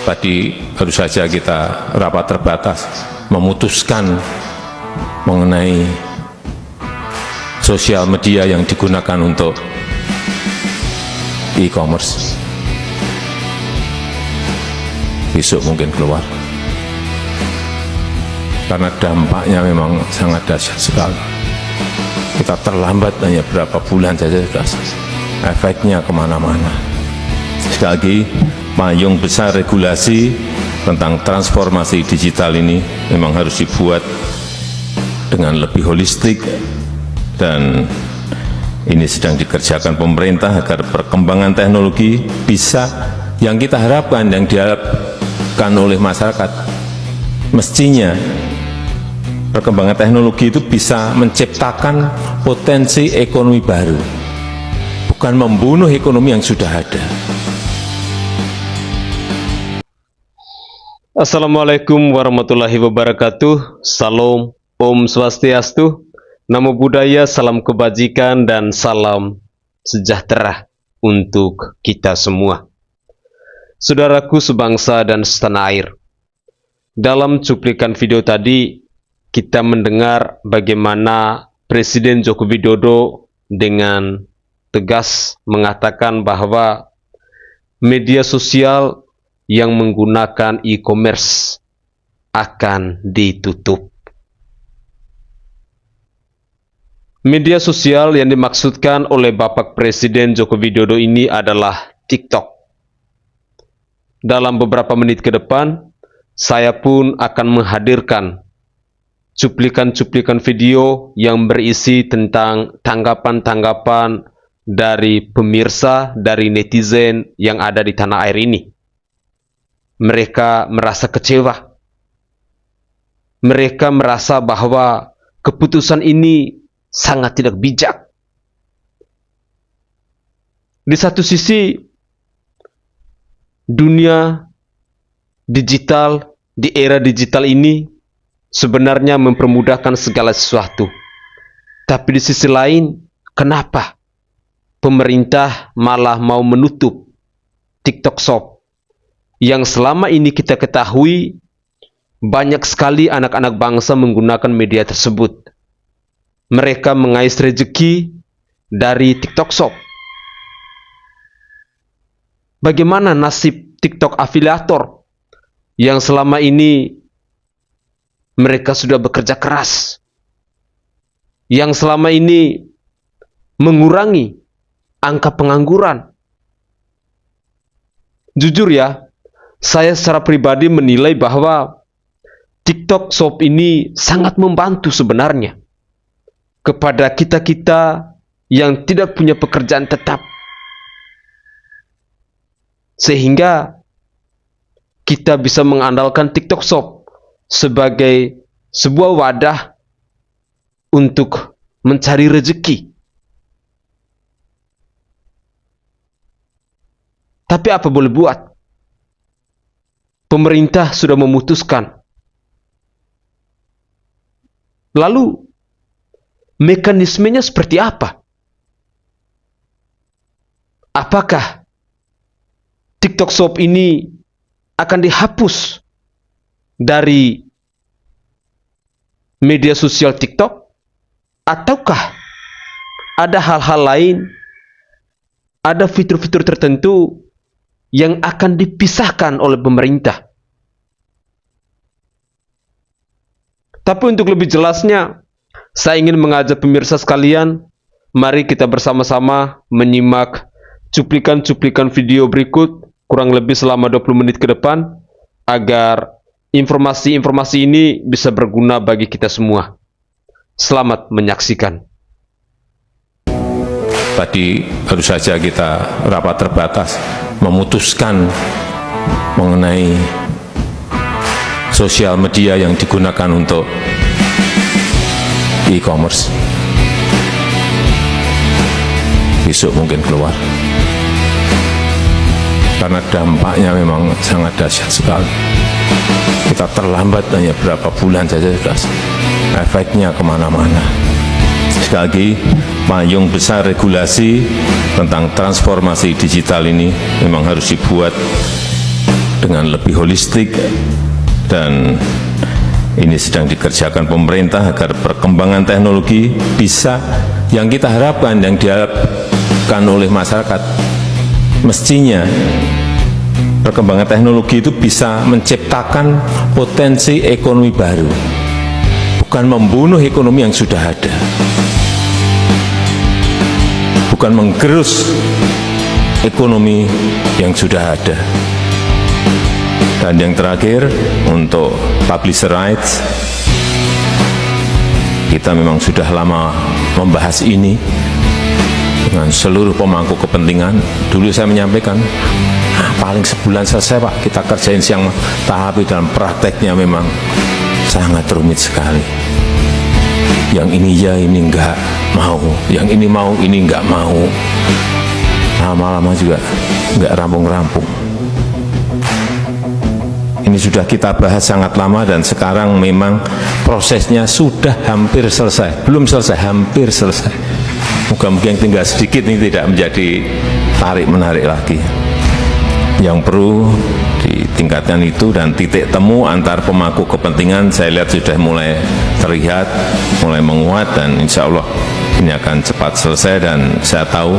Tadi baru saja kita rapat terbatas memutuskan mengenai sosial media yang digunakan untuk e-commerce. Besok mungkin keluar, karena dampaknya memang sangat dahsyat sekali. Kita terlambat hanya berapa bulan saja sudah efeknya kemana-mana. Sekali lagi, payung besar regulasi tentang transformasi digital ini memang harus dibuat dengan lebih holistik, dan ini sedang dikerjakan pemerintah agar perkembangan teknologi bisa yang kita harapkan, yang diharapkan oleh masyarakat. Mestinya perkembangan teknologi itu bisa menciptakan potensi ekonomi baru, bukan membunuh ekonomi yang sudah ada. Assalamualaikum warahmatullahi wabarakatuh. Salam, Om Swastiastu, Namo Buddhaya, salam kebajikan dan salam sejahtera untuk kita semua. Saudaraku sebangsa dan setanah air, dalam cuplikan video tadi kita mendengar bagaimana Presiden Joko Widodo dengan tegas mengatakan bahwa media sosial yang menggunakan e-commerce akan ditutup. Media sosial yang dimaksudkan oleh Bapak Presiden Joko Widodo ini adalah TikTok. Dalam beberapa menit ke depan, saya pun akan menghadirkan cuplikan-cuplikan video yang berisi tentang tanggapan-tanggapan dari pemirsa, dari netizen yang ada di tanah air ini. Mereka merasa kecewa. Mereka merasa bahwa keputusan ini sangat tidak bijak. Di satu sisi, dunia digital, di era digital ini sebenarnya mempermudahkan segala sesuatu. Tapi di sisi lain, kenapa pemerintah malah mau menutup TikTok Shop yang selama ini kita ketahui banyak sekali anak-anak bangsa menggunakan media tersebut. Mereka mengais rezeki dari TikTok Shop. Bagaimana nasib TikTok afiliator yang selama ini mereka sudah bekerja keras, yang selama ini mengurangi angka pengangguran? Jujur ya, saya secara pribadi menilai bahwa TikTok Shop ini sangat membantu sebenarnya kepada kita-kita yang tidak punya pekerjaan tetap, sehingga kita bisa mengandalkan TikTok Shop sebagai sebuah wadah untuk mencari rezeki. Tapi apa boleh buat? Pemerintah sudah memutuskan. Lalu, mekanismenya seperti apa? Apakah TikTok Shop ini akan dihapus dari media sosial TikTok? Ataukah ada hal-hal lain, ada fitur-fitur tertentu yang akan dipisahkan oleh pemerintah? Tapi untuk lebih jelasnya, saya ingin mengajak pemirsa sekalian, mari kita bersama-sama menyimak cuplikan-cuplikan video berikut, kurang lebih selama 20 menit ke depan, agar informasi-informasi ini bisa berguna bagi kita semua. Selamat menyaksikan. Tadi baru saja kita rapat terbatas memutuskan mengenai sosial media yang digunakan untuk e-commerce. Besok mungkin keluar, karena dampaknya memang sangat dahsyat sekali. Kita terlambat hanya berapa bulan saja sudah efeknya kemana-mana. Sekali lagi, payung besar regulasi tentang transformasi digital ini memang harus dibuat dengan lebih holistik, dan ini sedang dikerjakan pemerintah agar perkembangan teknologi bisa yang kita harapkan, yang diharapkan oleh masyarakat. Mestinya perkembangan teknologi itu bisa menciptakan potensi ekonomi baru, bukan membunuh ekonomi yang sudah ada, bukan menggerus ekonomi yang sudah ada. Dan yang terakhir, untuk publisher rights, kita memang sudah lama membahas ini dengan seluruh pemangku kepentingan. Dulu saya menyampaikan, paling sebulan selesai Pak, kita kerjain siang, tapi dalam prakteknya memang sangat rumit sekali. Yang ini ya, ini enggak mau, yang ini mau, ini enggak mau. Lama-lama juga enggak rampung-rampung. Ini sudah kita bahas sangat lama dan sekarang memang prosesnya sudah hampir selesai. Belum selesai, hampir selesai. Moga-moga yang tinggal sedikit ini tidak menjadi tarik-menarik lagi. Yang perlu ditingkatkan itu, dan titik temu antar pemangku kepentingan saya lihat sudah mulai terlihat, mulai menguat, dan insya Allah ini akan cepat selesai. Dan saya tahu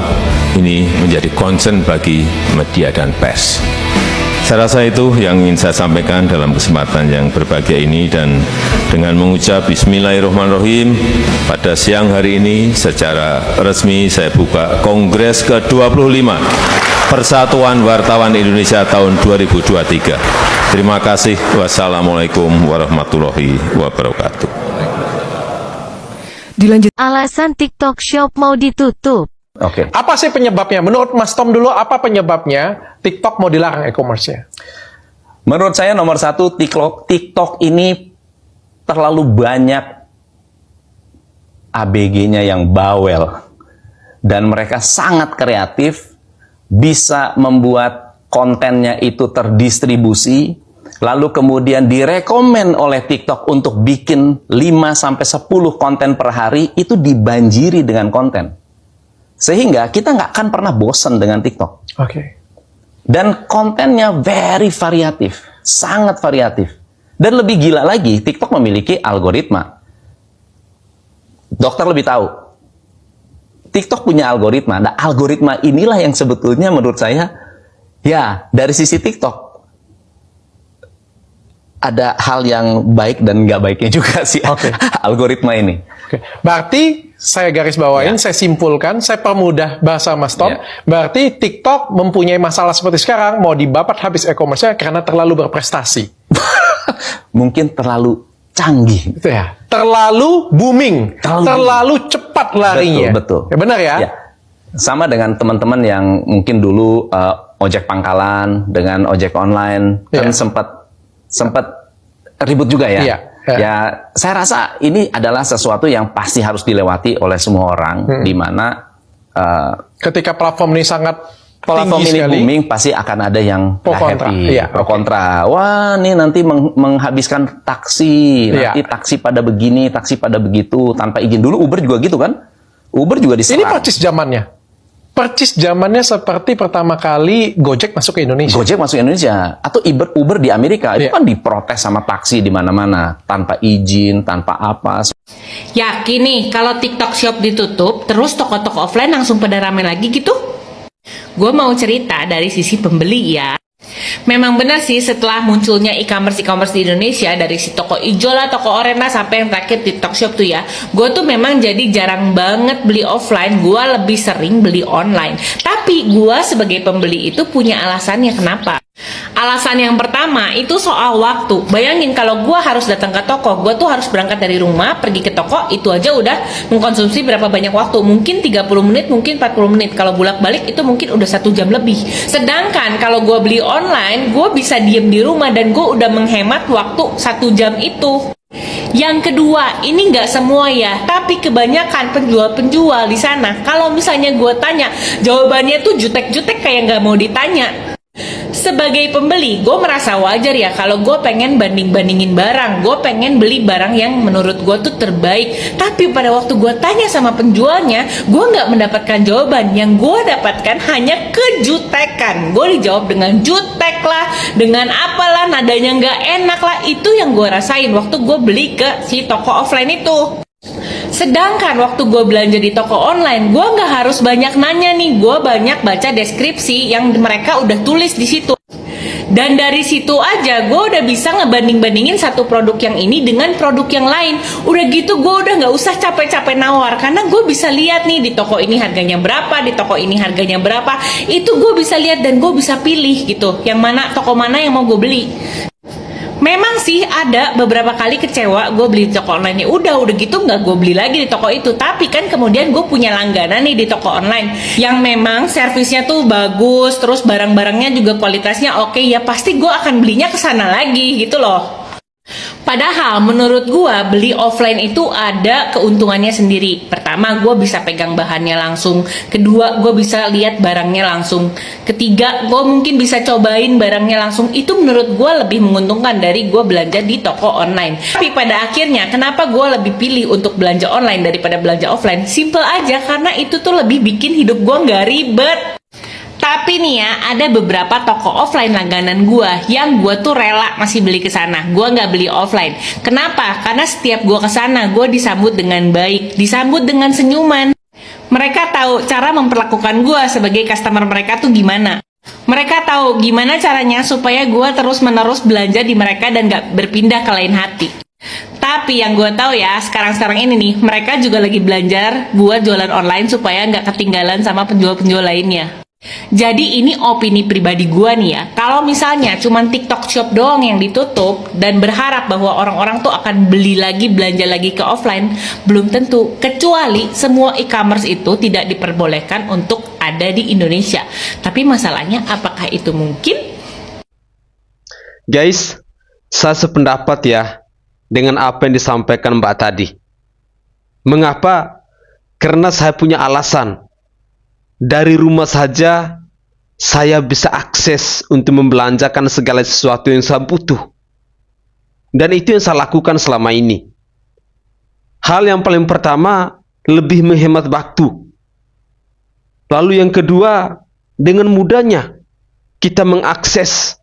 ini menjadi concern bagi media dan pers. Saya rasa itu yang ingin saya sampaikan dalam kesempatan yang berbahagia ini, dan dengan mengucap Bismillahirrahmanirrahim, pada siang hari ini secara resmi saya buka Kongres ke-25 Persatuan Wartawan Indonesia tahun 2023. Terima kasih. Wassalamualaikum warahmatullahi wabarakatuh. Dilanjut. Alasan TikTok Shop mau ditutup. Oke. Apa sih penyebabnya? Menurut Mas Tom dulu, apa penyebabnya TikTok mau dilarang e-commerce-nya? Menurut saya nomor satu, TikTok ini terlalu banyak ABG-nya yang bawel. Dan mereka sangat kreatif, bisa membuat kontennya itu terdistribusi, lalu kemudian direkomen oleh TikTok untuk bikin 5-10 konten per hari, itu dibanjiri dengan konten. Sehingga kita nggak akan pernah bosan dengan TikTok. Oke. Dan kontennya very variatif, sangat variatif. Dan lebih gila lagi, TikTok memiliki algoritma. Dokter lebih tahu. TikTok punya algoritma. Nah, algoritma inilah yang sebetulnya menurut saya, ya dari sisi TikTok, ada hal yang baik dan nggak baiknya juga sih. Oke. Algoritma ini. Oke. Berarti saya garis bawain, saya simpulkan, saya permudah bahasa Mas Tom. Ya. Berarti TikTok mempunyai masalah seperti sekarang, mau dibabat habis e-commerce-nya karena terlalu berprestasi. Mungkin terlalu canggih. Itu ya. Terlalu booming, terlalu cepat larinya. Betul. Ya, benar ya? Ya. Sama dengan teman-teman yang mungkin dulu ojek pangkalan dengan ojek online, kan sempat ribut juga ya. Iya. Ya, saya rasa ini adalah sesuatu yang pasti harus dilewati oleh semua orang, di mana ketika platform ini sangat platform tinggi ini sekali, booming, pasti akan ada yang pro nggak kontra. happy, Iya, pro kontra. Wah, ini nanti menghabiskan taksi, nanti taksi pada begini, taksi pada begitu, tanpa izin. Dulu Uber juga gitu kan? Uber juga diserang. Ini persis zamannya. Persis zamannya seperti pertama kali Gojek masuk ke Indonesia. Gojek masuk Indonesia atau Uber di Amerika itu kan diprotes sama taksi di mana-mana tanpa izin, tanpa apa. Yakin nih kalau TikTok Shop ditutup, terus toko-toko offline langsung pada rame lagi gitu? Gue mau cerita dari sisi pembeli ya. Memang benar sih, setelah munculnya e-commerce di Indonesia, dari si toko ijo lah, toko oranye lah, sampai yang terakhir TikTok Shop tuh ya, gue tuh memang jadi jarang banget beli offline, gue lebih sering beli online. Tapi gue sebagai pembeli itu punya alasannya kenapa. Alasan yang pertama itu soal waktu. Bayangin kalau gue harus datang ke toko, gue tuh harus berangkat dari rumah, pergi ke toko, itu aja udah mengkonsumsi berapa banyak waktu. Mungkin 30 menit, mungkin 40 menit. Kalau bolak-balik itu mungkin udah 1 jam lebih. Sedangkan kalau gue beli online, gue bisa diem di rumah dan gue udah menghemat waktu 1 jam itu. Yang kedua, ini nggak semua ya, tapi kebanyakan penjual-penjual di sana, kalau misalnya gue tanya, jawabannya tuh jutek-jutek kayak nggak mau ditanya. Sebagai pembeli, gue merasa wajar ya kalau gue pengen banding-bandingin barang. Gue pengen beli barang yang menurut gue tuh terbaik. Tapi pada waktu gue tanya sama penjualnya, gue nggak mendapatkan jawaban. Yang gue dapatkan hanya kejutekan. Gue dijawab dengan jutek lah, dengan apalah, nadanya nggak enak lah. Itu yang gue rasain waktu gue beli ke si toko offline itu. Sedangkan waktu gue belanja di toko online, gue nggak harus banyak nanya nih, gue banyak baca deskripsi yang mereka udah tulis di situ. Dan dari situ aja gue udah bisa ngebanding-bandingin satu produk yang ini dengan produk yang lain. Udah gitu gue udah nggak usah capek-capek nawar, karena gue bisa lihat nih di toko ini harganya berapa, di toko ini harganya berapa. Itu gue bisa lihat dan gue bisa pilih gitu, yang mana toko mana yang mau gue beli. Memang sih ada beberapa kali kecewa gue beli di toko online, udah gitu nggak gue beli lagi di toko itu. Tapi kan kemudian gue punya langganan nih di toko online yang memang servisnya tuh bagus, terus barang-barangnya juga kualitasnya oke, ya pasti gue akan belinya ke sana lagi gitu loh. Padahal menurut gue beli offline itu ada keuntungannya sendiri. Pertama, gue bisa pegang bahannya langsung. Kedua, gue bisa lihat barangnya langsung. Ketiga, gue mungkin bisa cobain barangnya langsung. Itu menurut gue lebih menguntungkan dari gue belanja di toko online. Tapi pada akhirnya, kenapa gue lebih pilih untuk belanja online daripada belanja offline? Simple aja, karena itu tuh lebih bikin hidup gue nggak ribet. Tapi nih ya, ada beberapa toko offline langganan gue yang gue tuh rela masih beli ke sana. Gue nggak beli offline. Kenapa? Karena setiap gue ke sana, gue disambut dengan baik, disambut dengan senyuman. Mereka tahu cara memperlakukan gue sebagai customer mereka tuh gimana. Mereka tahu gimana caranya supaya gue terus-menerus belanja di mereka dan nggak berpindah ke lain hati. Tapi yang gue tahu ya, sekarang-sekarang ini nih, mereka juga lagi belajar buat jualan online supaya nggak ketinggalan sama penjual-penjual lainnya. Jadi ini opini pribadi gue nih ya. Kalau misalnya cuman TikTok Shop doang yang ditutup dan berharap bahwa orang-orang tuh akan beli lagi, belanja lagi ke offline, belum tentu. Kecuali semua e-commerce itu tidak diperbolehkan untuk ada di Indonesia. Tapi masalahnya apakah itu mungkin? Guys, saya sependapat ya dengan apa yang disampaikan Mbak tadi. Mengapa? Karena saya punya alasan. Dari rumah saja saya bisa akses untuk membelanjakan segala sesuatu yang saya butuh. Dan itu yang saya lakukan selama ini. Hal yang paling pertama, lebih menghemat waktu. Lalu yang kedua, dengan mudahnya kita mengakses.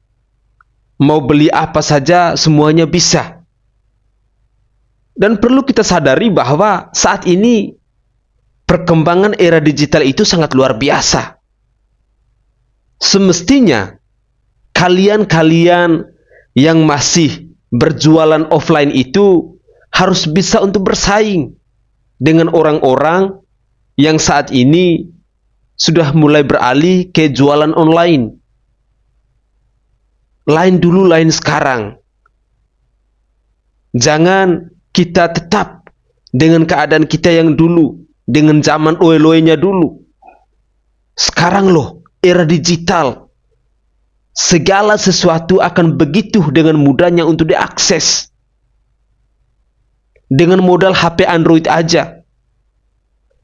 Mau beli apa saja, semuanya bisa. Dan perlu kita sadari bahwa saat ini perkembangan era digital itu sangat luar biasa. Semestinya kalian-kalian yang masih berjualan offline itu harus bisa untuk bersaing dengan orang-orang yang saat ini sudah mulai beralih ke jualan online. Lain dulu, lain sekarang. Jangan kita tetap dengan keadaan kita yang dulu, dengan zaman oe-oenya dulu. Sekarang loh, era digital. Segala sesuatu akan begitu dengan mudahnya untuk diakses. Dengan modal HP Android aja.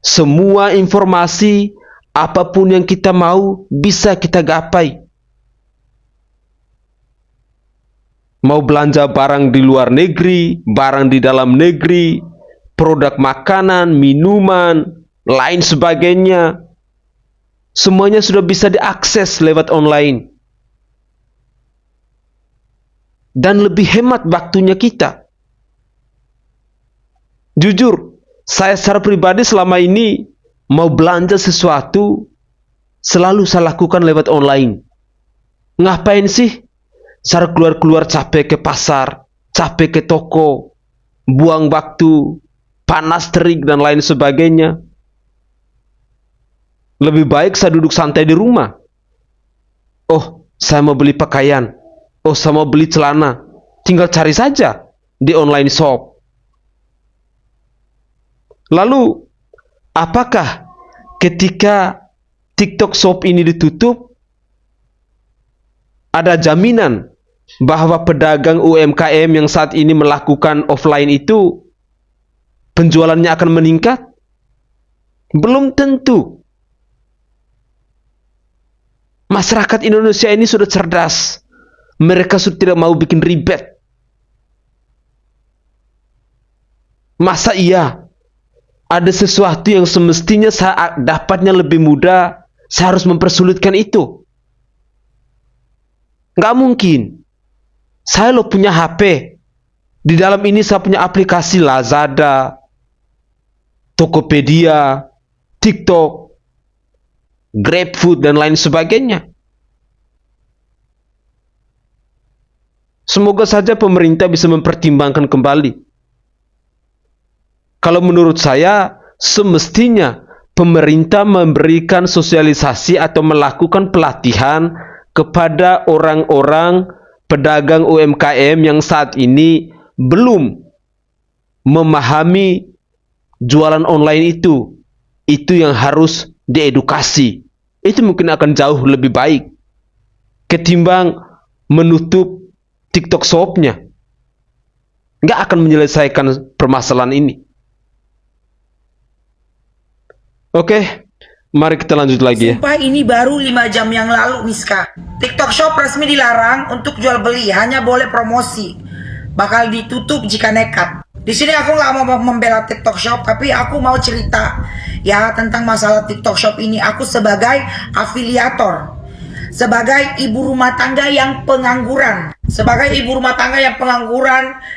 Semua informasi, apapun yang kita mau, bisa kita gapai. Mau belanja barang di luar negeri, barang di dalam negeri, produk makanan, minuman, lain sebagainya. Semuanya sudah bisa diakses lewat online. Dan lebih hemat waktunya kita. Jujur, saya secara pribadi selama ini mau belanja sesuatu selalu saya lakukan lewat online. Ngapain sih? Saya keluar-keluar capek ke pasar, capek ke toko, buang waktu, panas terik dan lain sebagainya. Lebih baik saya duduk santai di rumah. Oh, saya mau beli pakaian. Oh, saya mau beli celana. Tinggal cari saja di online shop. Lalu, apakah ketika TikTok Shop ini ditutup, ada jaminan bahwa pedagang UMKM yang saat ini melakukan offline itu penjualannya akan meningkat? Belum tentu. Masyarakat Indonesia ini sudah cerdas. Mereka sudah tidak mau bikin ribet. Masa iya ada sesuatu yang semestinya saya dapatnya lebih mudah, saya harus mempersulitkan itu? Nggak mungkin. Saya lo punya HP. Di dalam ini saya punya aplikasi Lazada, Tokopedia, TikTok, GrabFood, dan lain sebagainya. Semoga saja pemerintah bisa mempertimbangkan kembali. Kalau menurut saya, semestinya pemerintah memberikan sosialisasi atau melakukan pelatihan kepada orang-orang pedagang UMKM yang saat ini belum memahami jualan online itu. Itu yang harus diedukasi. Itu mungkin akan jauh lebih baik ketimbang menutup TikTok Shop-nya. Nggak akan menyelesaikan permasalahan ini. Oke, mari kita lanjut lagi ya. Sumpah ini baru 5 jam yang lalu, Miska. TikTok Shop resmi dilarang untuk jual beli, hanya boleh promosi. Bakal ditutup jika nekat. Di sini aku nggak mau membela TikTok Shop, tapi aku mau cerita ya tentang masalah TikTok Shop ini. Aku sebagai afiliator, sebagai ibu rumah tangga yang pengangguran,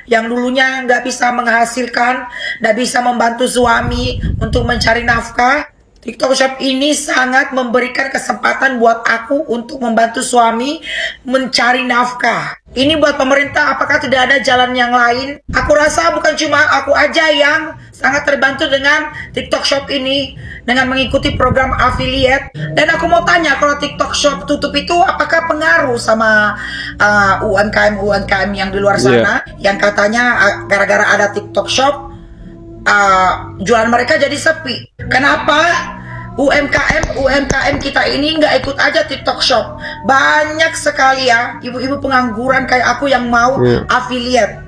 yang dulunya nggak bisa menghasilkan, nggak bisa membantu suami untuk mencari nafkah. TikTok Shop ini sangat memberikan kesempatan buat aku untuk membantu suami mencari nafkah. Ini buat pemerintah, apakah tidak ada jalan yang lain? Aku rasa bukan cuma aku aja yang sangat terbantu dengan TikTok Shop ini, dengan mengikuti program affiliate. Dan aku mau tanya, kalau TikTok Shop tutup itu apakah pengaruh sama UMKM yang di luar sana, yang katanya gara-gara ada TikTok Shop jualan mereka jadi sepi? Kenapa UMKM kita ini nggak ikut aja TikTok Shop? Banyak sekali ya ibu-ibu pengangguran kayak aku yang mau affiliate.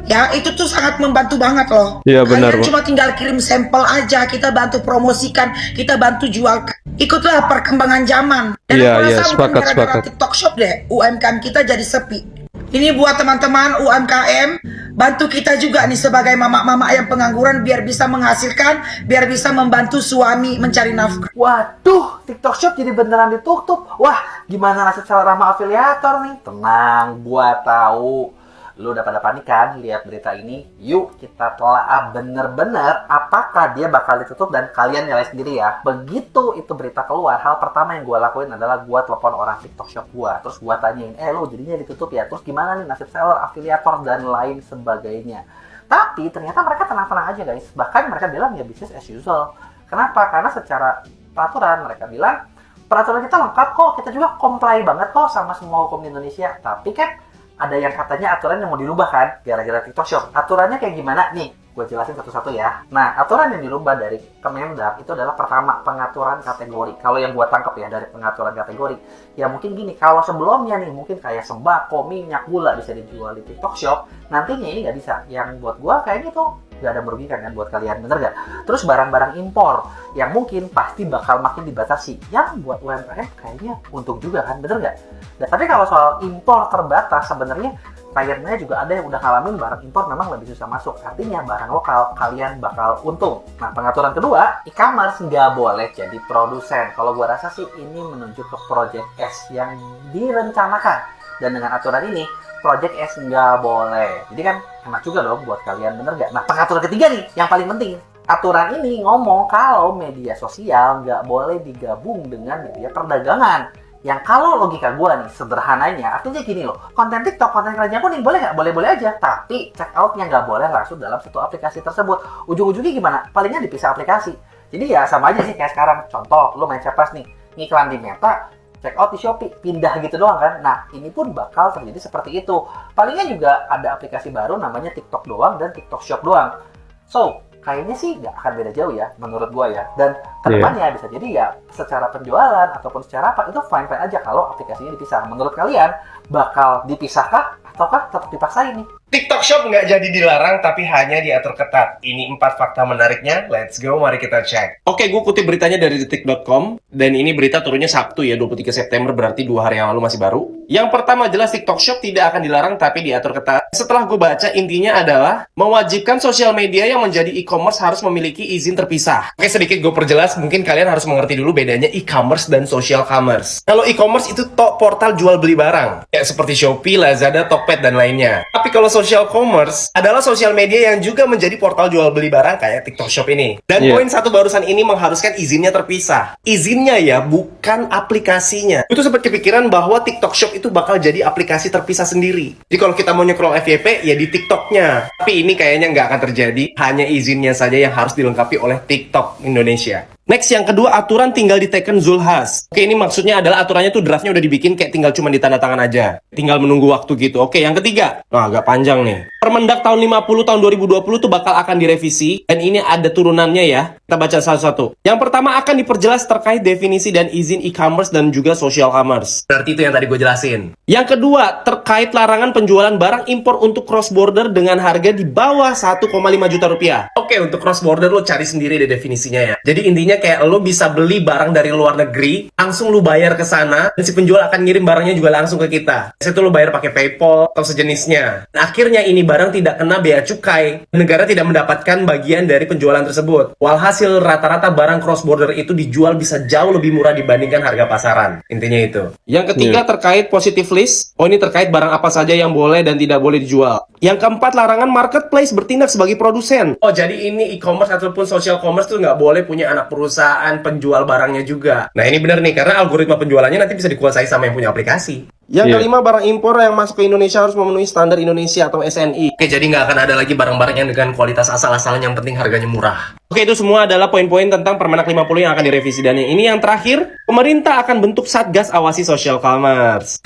Ya, itu tuh sangat membantu banget loh. Iya, benar, Kalian cuma tinggal kirim sampel aja, kita bantu promosikan, kita bantu jual. Ikutlah perkembangan zaman. Dan aku rasa bukan gara-gara TikTok Shop deh UMKM kita jadi sepi. Ini buat teman-teman UMKM, bantu kita juga nih sebagai mama-mama yang pengangguran biar bisa menghasilkan, biar bisa membantu suami mencari nafkah. Waduh, TikTok Shop jadi beneran ditutup. Wah, gimana nasib seller sama afiliator nih? Tenang, gua tahu. Lu udah pada panik kan lihat berita ini? Yuk kita telaah bener-bener apakah dia bakal ditutup, dan kalian nilai sendiri ya. Begitu itu berita keluar, hal pertama yang gue lakuin adalah gue telepon orang TikTok Shop gue. Terus gue tanyain, lu jadinya ditutup ya? Terus gimana nih nasib seller, afiliator, dan lain sebagainya. Tapi ternyata mereka tenang-tenang aja guys. Bahkan mereka bilang ya business as usual. Kenapa? Karena secara peraturan mereka bilang, peraturan kita lengkap kok, kita juga comply banget kok sama semua hukum di Indonesia. Tapi kan ada yang katanya aturan yang mau dirubah kan gara-gara TikTok Shop. Aturannya kayak gimana? Nih, gue jelasin satu-satu ya. Nah, aturan yang dirubah dari Kemendak itu adalah pertama, pengaturan kategori. Kalau yang gue tangkap ya dari pengaturan kategori, ya mungkin gini, kalau sebelumnya nih mungkin kayak sembako, minyak, gula bisa dijual di TikTok Shop, nantinya ini nggak bisa. Yang buat gue kayaknya tuh nggak ada merugikan kan buat kalian, bener nggak? Terus barang-barang impor yang mungkin pasti bakal makin dibatasi, yang buat UMKM kayaknya untung juga kan, bener nggak? Nah, tapi kalau soal impor terbatas, sebenarnya kliennya juga ada yang udah ngalamin barang impor memang lebih susah masuk. Artinya barang lokal kalian bakal untung. Nah, pengaturan kedua, e-commerce nggak boleh jadi produsen. Kalau gua rasa sih ini menunjuk ke Project S yang direncanakan. Dan dengan aturan ini, Project S nggak boleh. Jadi kan enak juga dong buat kalian, bener nggak? Nah, pengaturan ketiga nih, yang paling penting. Aturan ini ngomong kalau media sosial nggak boleh digabung dengan media perdagangan. Yang kalau logika gue nih, sederhananya, artinya gini loh, konten TikTok, konten keranjang kuning boleh nggak? Boleh-boleh aja. Tapi check out-nya nggak boleh langsung dalam satu aplikasi tersebut. Ujung-ujungnya gimana? Palingnya dipisah aplikasi. Jadi ya sama aja sih kayak sekarang. Contoh, lu main Capres nih, ngiklan di Meta, check out di Shopee, pindah gitu doang kan. Nah, ini pun bakal terjadi seperti itu. Palingnya juga ada aplikasi baru namanya TikTok doang dan TikTok Shop doang. So, kayaknya sih nggak akan beda jauh ya, menurut gua ya. Dan kedepannya bisa jadi ya, secara penjualan ataupun secara apa, itu fine-fine aja kalau aplikasinya dipisah. Menurut kalian, bakal dipisahkah ataukah tetap dipaksain nih? TikTok Shop nggak jadi dilarang, tapi hanya diatur ketat. Ini 4 fakta menariknya. Let's go, mari kita cek. Oke, gue kutip beritanya dari detik.com. Dan ini berita turunnya Sabtu ya, 23 September, berarti 2 hari yang lalu masih baru. Yang pertama jelas TikTok Shop tidak akan dilarang, tapi diatur ketat. Setelah gue baca, intinya adalah mewajibkan sosial media yang menjadi e-commerce harus memiliki izin terpisah. Oke, sedikit gue perjelas, mungkin kalian harus mengerti dulu bedanya e-commerce dan social commerce. Kalau e-commerce itu portal jual beli barang, kayak seperti Shopee, Lazada, Tokped, dan lainnya. Tapi kalau social commerce adalah sosial media yang juga menjadi portal jual beli barang kayak TikTok Shop ini. Dan poin satu barusan ini mengharuskan izinnya terpisah. Izinnya ya, bukan aplikasinya. Itu sempat kepikiran bahwa TikTok Shop itu bakal jadi aplikasi terpisah sendiri. Jadi kalau kita mau nge-scroll FYP, ya di TikToknya. Tapi ini kayaknya nggak akan terjadi. Hanya izinnya saja yang harus dilengkapi oleh TikTok Indonesia. Next, yang kedua, aturan tinggal diteken Zulhas. Oke, ini maksudnya adalah aturannya tuh draftnya udah dibikin kayak tinggal cuma ditandatangan aja. Tinggal menunggu waktu gitu. Oke, yang ketiga. Nah, agak panjang nih. Permendak tahun 50 tahun 2020 tuh bakal akan direvisi. Dan ini ada turunannya ya. Kita baca satu-satu. Yang pertama akan diperjelas terkait definisi dan izin e-commerce dan juga social commerce. Berarti itu yang tadi gue jelasin. Yang kedua, terkait larangan penjualan barang impor untuk cross border dengan harga di bawah 1,5 juta rupiah. Oke, untuk cross border lo cari sendiri deh definisinya ya. Jadi intinya kayak lo bisa beli barang dari luar negeri, langsung lo bayar ke sana, dan si penjual akan ngirim barangnya juga langsung ke kita. Biasanya tuh lo bayar pakai PayPal atau sejenisnya. Nah, akhirnya ini barang tidak kena bea cukai. Negara tidak mendapatkan bagian dari penjualan tersebut. Walhasil rata-rata barang cross border itu dijual bisa jauh lebih murah dibandingkan harga pasaran. Intinya itu. Yang ketiga terkait positive list. Oh, ini terkait barang apa saja yang boleh dan tidak boleh dijual. Yang keempat, larangan marketplace bertindak sebagai produsen. Oh, jadi ini e-commerce ataupun social commerce tuh nggak boleh punya anak perusahaan penjual barangnya juga. Nah, ini benar nih, karena algoritma penjualannya nanti bisa dikuasai sama yang punya aplikasi. Yang kelima, barang impor yang masuk ke Indonesia harus memenuhi standar Indonesia atau SNI. Oke, jadi nggak akan ada lagi barang-barang yang dengan kualitas asal-asalan, yang penting harganya murah. Oke, itu semua adalah poin-poin tentang Permenak 50 yang akan direvisi. Dan yang ini yang terakhir, pemerintah akan bentuk Satgas Awasi Social Commerce.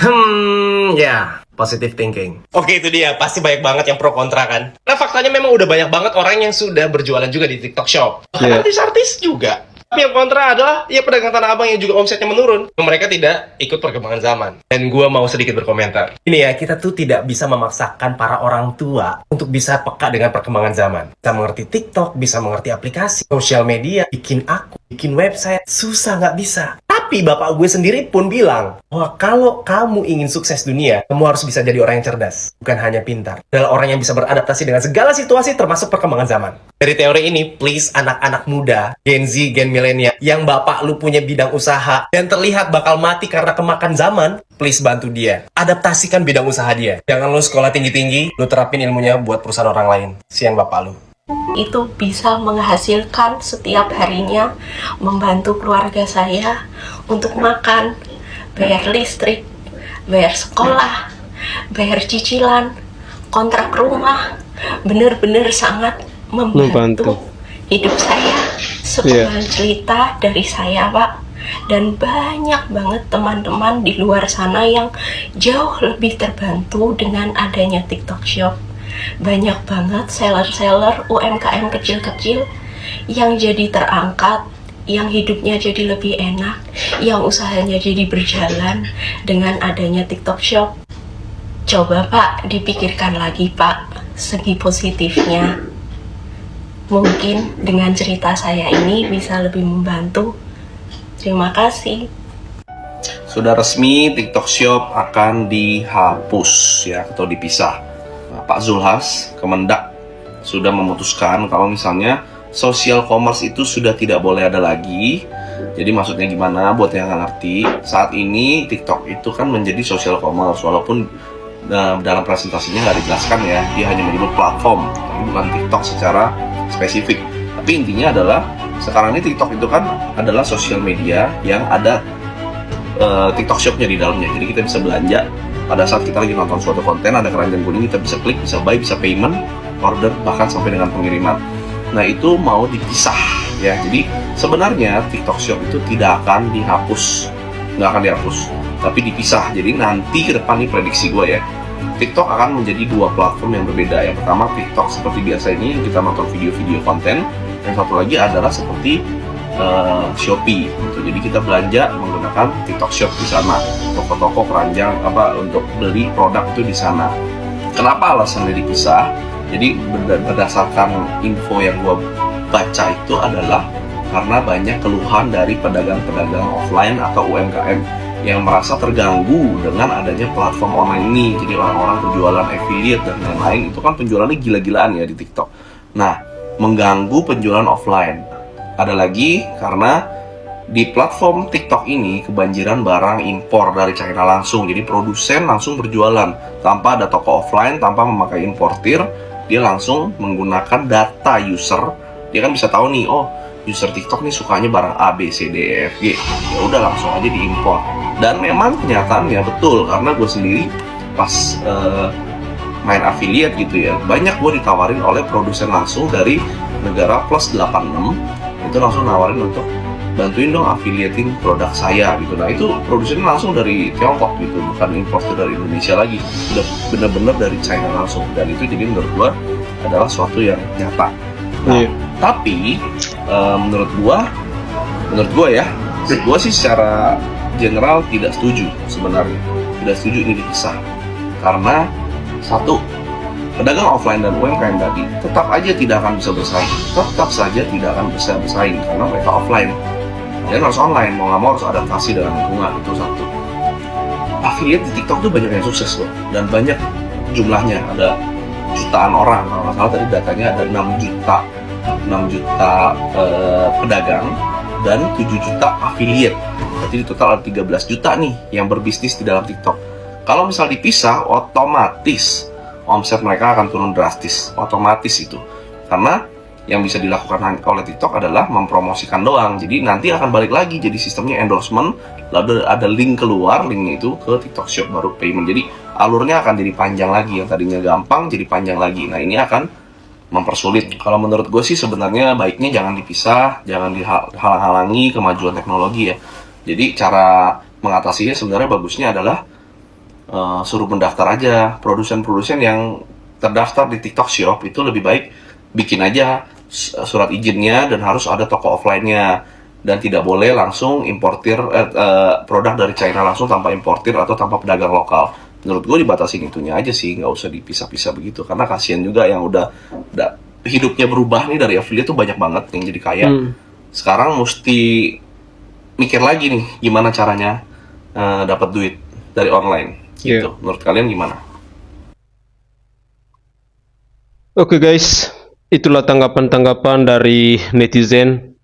Ya. Positive thinking. Oke, itu dia. Pasti banyak banget yang pro kontra kan. Nah, faktanya memang udah banyak banget orang yang sudah berjualan juga di TikTok Shop. Bahkan artis-artis juga. Tapi yang kontra adalah ya pedagang Tanah Abang yang juga omsetnya menurun. Mereka tidak ikut perkembangan zaman. Dan gue mau sedikit berkomentar. Ini ya, kita tuh tidak bisa memaksakan para orang tua untuk bisa peka dengan perkembangan zaman. Bisa mengerti TikTok, bisa mengerti aplikasi, sosial media, bikin akun, bikin website. Susah nggak bisa. Tapi bapak gue sendiri pun bilang bahwa kalau kamu ingin sukses dunia, kamu harus bisa jadi orang yang cerdas, bukan hanya pintar. Adalah orang yang bisa beradaptasi dengan segala situasi termasuk perkembangan zaman. Dari teori ini, please anak-anak muda, Gen Z, Gen milenial, yang bapak lu punya bidang usaha dan terlihat bakal mati karena kemakan zaman, please bantu dia. Adaptasikan bidang usaha dia. Jangan lu sekolah tinggi-tinggi, lu terapin ilmunya buat perusahaan orang lain. Sian bapak lu. Itu bisa menghasilkan setiap harinya, membantu keluarga saya untuk makan, bayar listrik, bayar sekolah, bayar cicilan, kontrak rumah. Benar-benar sangat membantu hidup saya. Sebuah cerita dari saya, Pak. Dan banyak banget teman-teman di luar sana yang jauh lebih terbantu dengan adanya TikTok Shop. Banyak banget seller-seller UMKM kecil-kecil yang jadi terangkat, yang hidupnya jadi lebih enak, yang usahanya jadi berjalan dengan adanya TikTok Shop. Coba Pak, dipikirkan lagi Pak, segi positifnya. Mungkin dengan cerita saya ini bisa lebih membantu. Terima kasih. Sudah resmi TikTok Shop akan dihapus ya, atau dipisah. Pak Zulhas, Kemendak, sudah memutuskan kalau misalnya social commerce itu sudah tidak boleh ada lagi. Jadi maksudnya gimana buat yang nggak ngerti, saat ini TikTok itu kan menjadi social commerce, walaupun dalam presentasinya nggak dijelaskan ya, dia hanya menyebut platform, tapi bukan TikTok secara spesifik. Tapi intinya adalah sekarang ini TikTok itu kan adalah social media yang ada TikTok Shop-nya di dalamnya. Jadi kita bisa belanja pada saat kita lagi nonton suatu konten, ada keranjang kuning, kita bisa klik, bisa buy, bisa payment, order, bahkan sampai dengan pengiriman. Nah, itu mau dipisah ya. Jadi sebenarnya TikTok Shop itu tidak akan dihapus, nggak akan dihapus, tapi dipisah. Jadi nanti ke depan nih prediksi gue ya, TikTok akan menjadi dua platform yang berbeda. Yang pertama TikTok seperti biasa ini kita nonton video-video konten. Yang satu lagi adalah seperti Shopee gitu. Jadi kita belanja menggunakan TikTok Shop di sana, toko-toko keranjang apa untuk beli produk itu di sana. Kenapa alasannya dipisah? Jadi berdasarkan info yang gue baca itu adalah karena banyak keluhan dari pedagang-pedagang offline atau UMKM yang merasa terganggu dengan adanya platform online ini. Jadi orang-orang berjualan affiliate dan lain-lain itu kan penjualannya gila-gilaan ya di TikTok. Nah, mengganggu penjualan offline. Ada lagi karena di platform TikTok ini kebanjiran barang impor dari China langsung. Jadi produsen langsung berjualan tanpa ada toko offline, tanpa memakai importir. Dia langsung menggunakan data user. Dia kan bisa tahu nih, oh user TikTok nih sukanya barang A, B, C, D, E, F, G. Ya udah langsung aja diimpor. Dan memang kenyataannya betul, karena gue sendiri pas main affiliate gitu ya, banyak gue ditawarin oleh produsen langsung dari negara plus 86. Itu langsung nawarin untuk bantuin dong affiliating produk saya gitu. Nah itu produsennya langsung dari Tiongkok gitu, bukan importer dari Indonesia lagi, udah bener-bener dari China langsung. Dan itu jadi menurut gua adalah suatu yang nyata. Nah, tapi menurut gua ya, gua sih secara general tidak setuju sebenarnya, tidak setuju ini dipisah. Karena satu, pedagang offline dan UMKM tadi tetap aja tidak akan bisa bersaing, tetap saja tidak akan bisa bersaing karena mereka offline. Dan harus online, mau nggak mau harus adaptasi dengan lingkungan, itu satu. Affiliate di TikTok tuh banyak yang sukses loh, dan banyak jumlahnya, ada jutaan orang. Kalau nggak salah tadi datanya ada 6 juta pedagang dan 7 juta affiliate. Berarti di total ada 13 juta nih yang berbisnis di dalam TikTok. Kalau misal dipisah, otomatis omset mereka akan turun drastis, otomatis itu. Karena yang bisa dilakukan oleh TikTok adalah mempromosikan doang. Jadi nanti akan balik lagi jadi sistemnya endorsement, lalu ada link keluar, linknya itu ke TikTok Shop baru payment. Jadi alurnya akan jadi panjang lagi, yang tadinya gampang jadi panjang lagi. Nah ini akan mempersulit. Kalau menurut gue sih sebenarnya baiknya jangan dipisah, jangan dihalang-halangi kemajuan teknologi ya. Jadi cara mengatasinya sebenarnya bagusnya adalah suruh mendaftar aja. Produsen-produsen yang terdaftar di TikTok Shop itu lebih baik bikin aja surat izinnya dan harus ada toko offline-nya, dan tidak boleh langsung importir produk dari China langsung tanpa importir atau tanpa pedagang lokal. Menurut gue dibatasin itunya aja sih, nggak usah dipisah-pisah begitu, karena kasihan juga yang udah hidupnya berubah nih dari affiliate tuh banyak banget yang jadi kaya. Sekarang mesti mikir lagi nih gimana caranya dapat duit dari online gitu. Menurut kalian gimana? Oke guys, itulah tanggapan-tanggapan dari netizen,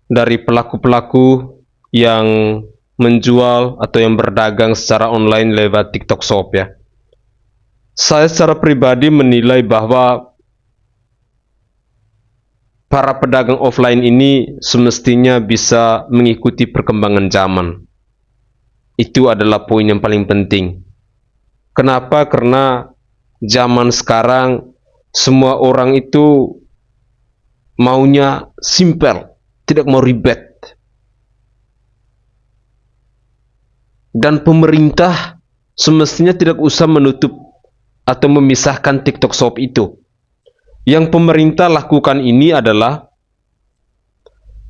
dari pelaku-pelaku yang menjual atau yang berdagang secara online lewat TikTok Shop ya. Saya secara pribadi menilai bahwa para pedagang offline ini semestinya bisa mengikuti perkembangan zaman. Itu adalah poin yang paling penting. Kenapa? Karena zaman sekarang semua orang itu maunya simple, tidak mau ribet. Dan pemerintah semestinya tidak usah menutup atau memisahkan TikTok Shop itu. Yang pemerintah lakukan ini adalah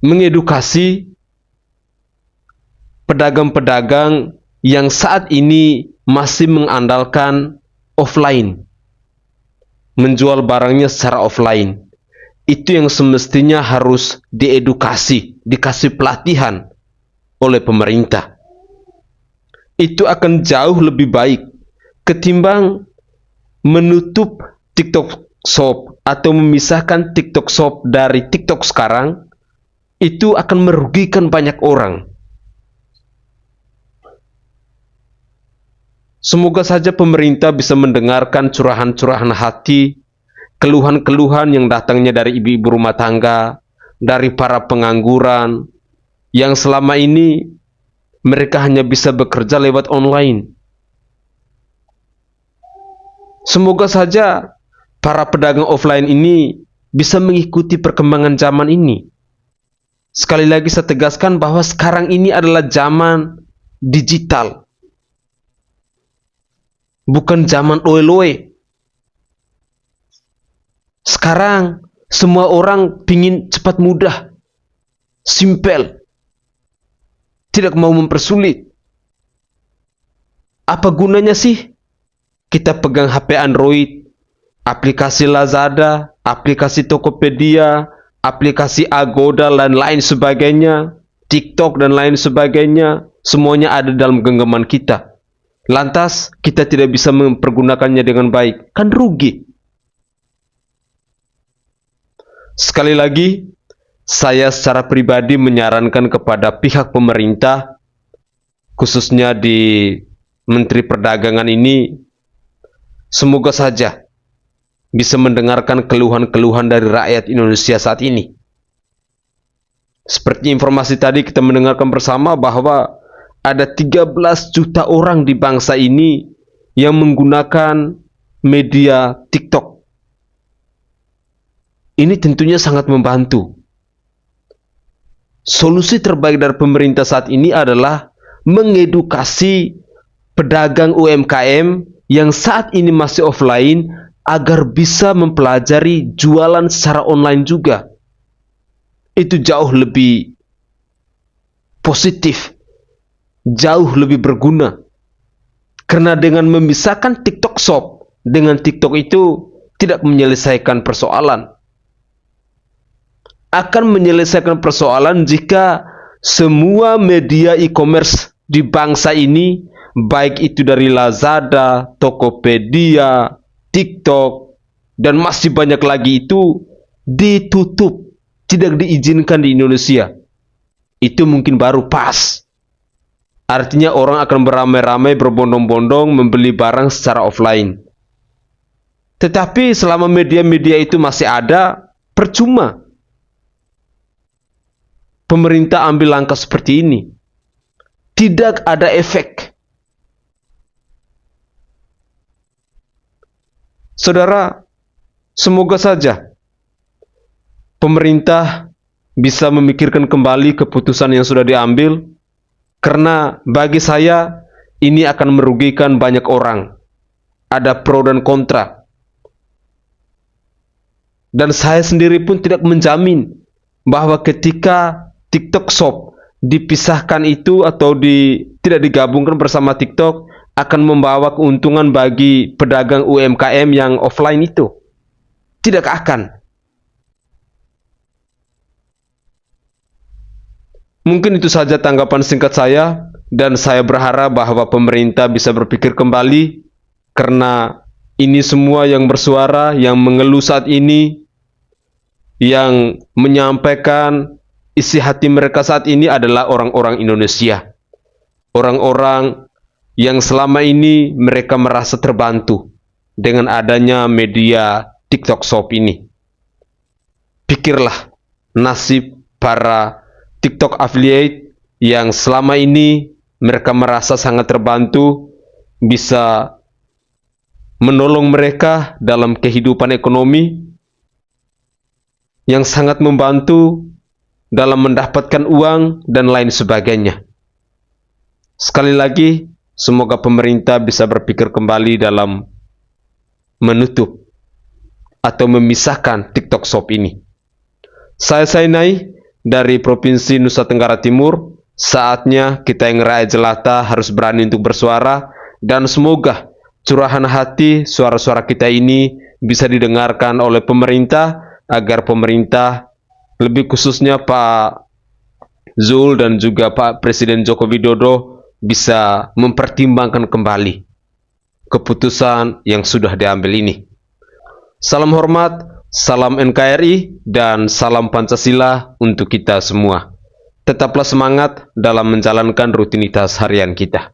mengedukasi pedagang-pedagang yang saat ini masih mengandalkan offline, menjual barangnya secara offline. Itu yang semestinya harus diedukasi, dikasih pelatihan oleh pemerintah. Itu akan jauh lebih baik ketimbang menutup TikTok Shop atau memisahkan TikTok Shop dari TikTok sekarang. Itu akan merugikan banyak orang. Semoga saja pemerintah bisa mendengarkan curahan-curahan hati, keluhan-keluhan yang datangnya dari ibu-ibu rumah tangga, dari para pengangguran, yang selama ini mereka hanya bisa bekerja lewat online. Semoga saja para pedagang offline ini bisa mengikuti perkembangan zaman ini. Sekali lagi saya tegaskan bahwa sekarang ini adalah zaman digital, bukan zaman loe-loe. Sekarang semua orang pingin cepat mudah, simple, tidak mau mempersulit. Apa gunanya sih kita pegang HP Android, aplikasi Lazada, aplikasi Tokopedia, aplikasi Agoda dan lain sebagainya, TikTok dan lain sebagainya, semuanya ada dalam genggaman kita. Lantas kita tidak bisa mempergunakannya dengan baik, kan rugi. Sekali lagi, saya secara pribadi menyarankan kepada pihak pemerintah, khususnya di Menteri Perdagangan ini, semoga saja bisa mendengarkan keluhan-keluhan dari rakyat Indonesia saat ini. Seperti informasi tadi kita mendengarkan bersama bahwa ada 13 juta orang di bangsa ini yang menggunakan media TikTok. Ini tentunya sangat membantu. Solusi terbaik dari pemerintah saat ini adalah mengedukasi pedagang UMKM yang saat ini masih offline agar bisa mempelajari jualan secara online juga. Itu jauh lebih positif, jauh lebih berguna. Karena dengan memisahkan TikTok Shop dengan TikTok itu tidak menyelesaikan persoalan. Akan menyelesaikan persoalan jika semua media e-commerce di bangsa ini, baik itu dari Lazada, Tokopedia, TikTok, dan masih banyak lagi itu ditutup, tidak diizinkan di Indonesia. Itu mungkin baru pas. Artinya orang akan beramai-ramai, berbondong-bondong membeli barang secara offline. Tetapi selama media-media itu masih ada, percuma pemerintah ambil langkah seperti ini. Tidak ada efek. Saudara, semoga saja pemerintah bisa memikirkan kembali keputusan yang sudah diambil, karena bagi saya ini akan merugikan banyak orang. Ada pro dan kontra. Dan saya sendiri pun tidak menjamin bahwa ketika TikTok Shop dipisahkan itu atau tidak digabungkan bersama TikTok akan membawa keuntungan bagi pedagang UMKM yang offline itu. Tidak akan. Mungkin itu saja tanggapan singkat saya, dan saya berharap bahwa pemerintah bisa berpikir kembali, karena ini semua yang bersuara, yang mengeluh saat ini, yang menyampaikan isi hati mereka saat ini adalah orang-orang Indonesia. Orang-orang yang selama ini mereka merasa terbantu dengan adanya media TikTok Shop ini. Pikirlah nasib para TikTok affiliate yang selama ini mereka merasa sangat terbantu, bisa menolong mereka dalam kehidupan ekonomi, yang sangat membantu dalam mendapatkan uang dan lain sebagainya. Sekali lagi, semoga pemerintah bisa berpikir kembali dalam menutup atau memisahkan TikTok Shop ini. Saya Sainai dari Provinsi Nusa Tenggara Timur. Saatnya kita yang rakyat jelata harus berani untuk bersuara, dan semoga curahan hati, suara-suara kita ini bisa didengarkan oleh pemerintah, agar pemerintah, lebih khususnya Pak Zul dan juga Pak Presiden Joko Widodo, bisa mempertimbangkan kembali keputusan yang sudah diambil ini. Salam hormat, salam NKRI, dan salam Pancasila untuk kita semua. Tetaplah semangat dalam menjalankan rutinitas harian kita.